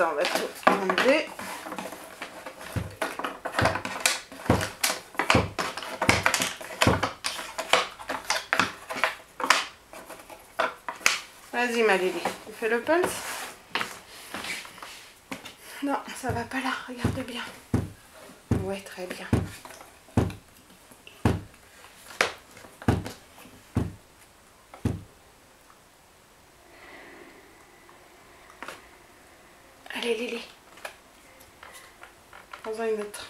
Attends, on va tout enlever. Vas-y ma Lily, tu fais le pulse? Non, ça va pas là, regarde bien. Ouais, très bien. Allez Lily. Prends-en une autre.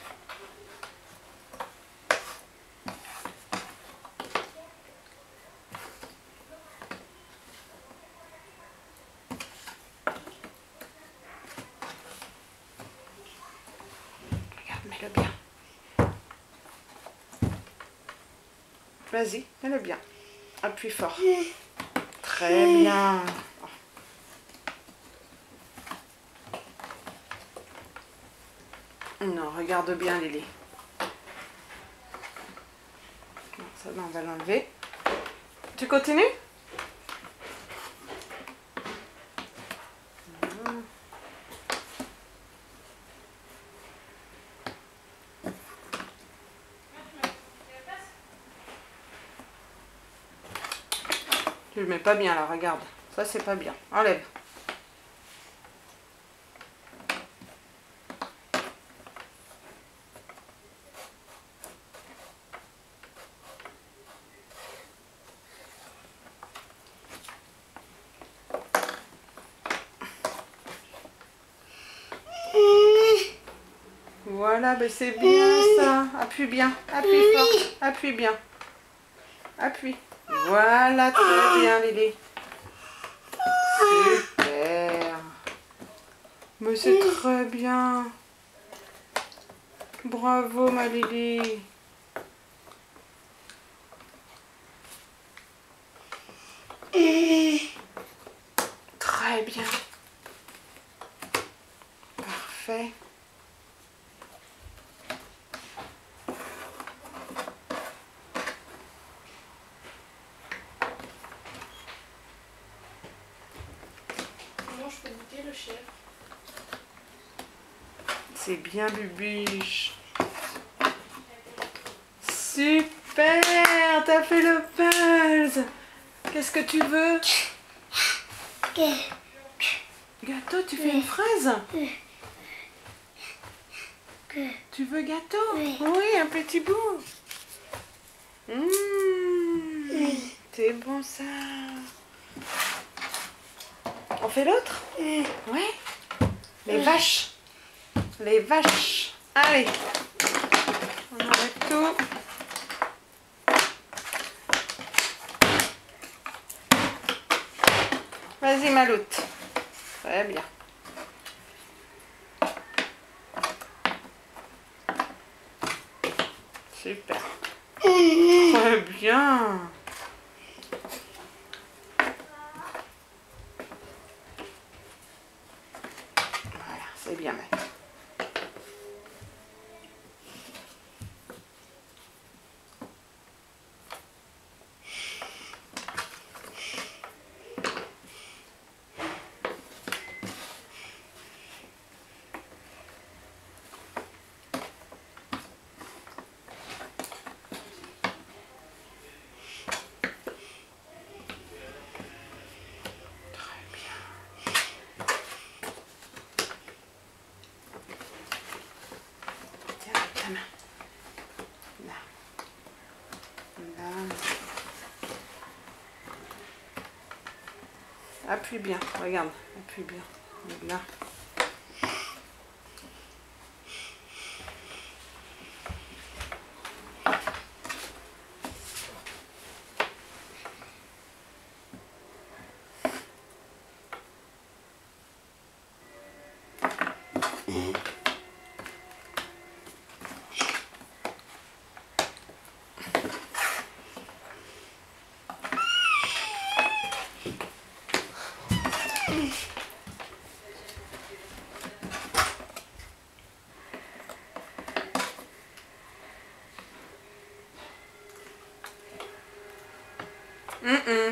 Regarde, mets-le bien. Vas-y, mets-le bien. Appuie fort. Très bien. Non, regarde bien Lily. Ça, on va l'enlever. Tu continues? Tu le mets pas bien là, regarde. Ça c'est pas bien. Enlève. Voilà, ben c'est bien ça. Appuie bien, appuie fort, appuie bien. Appuie. Voilà, très bien Lily. Super. Mais c'est très bien. Bravo ma Lily. Très bien. Parfait. Comment je peux goûter le chèvre? C'est bien Bubuche. Super, t'as fait le puzzle. Qu'est-ce que tu veux? Gâteau, tu fais une fraise? Tu veux gâteau? Oui, un petit bout. C'est bon ça. On fait l'autre? Ouais. Les vaches. Les vaches. Allez. On arrête tout. Vas-y Maloute. Très bien. Super. Très bien. Voilà, c'est bien maintenant. Appuie bien, regarde, appuie bien. Là.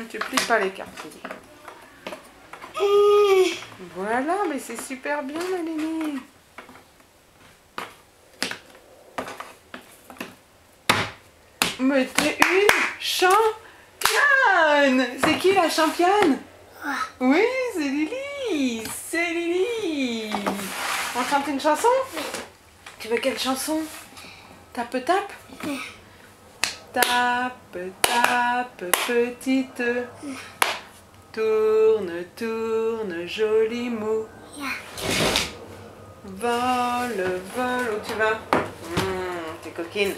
Tu plies pas les cartes. Voilà, mais c'est super bien, Malénie. Mais t'es une championne. C'est qui la championne? Oui, c'est Lily. C'est Lily. On chante une chanson? Tu veux quelle chanson? Tape, tape? Tape, tape, petite. Tourne, tourne, joli mot. Vole, vole, où tu vas? T'es coquine.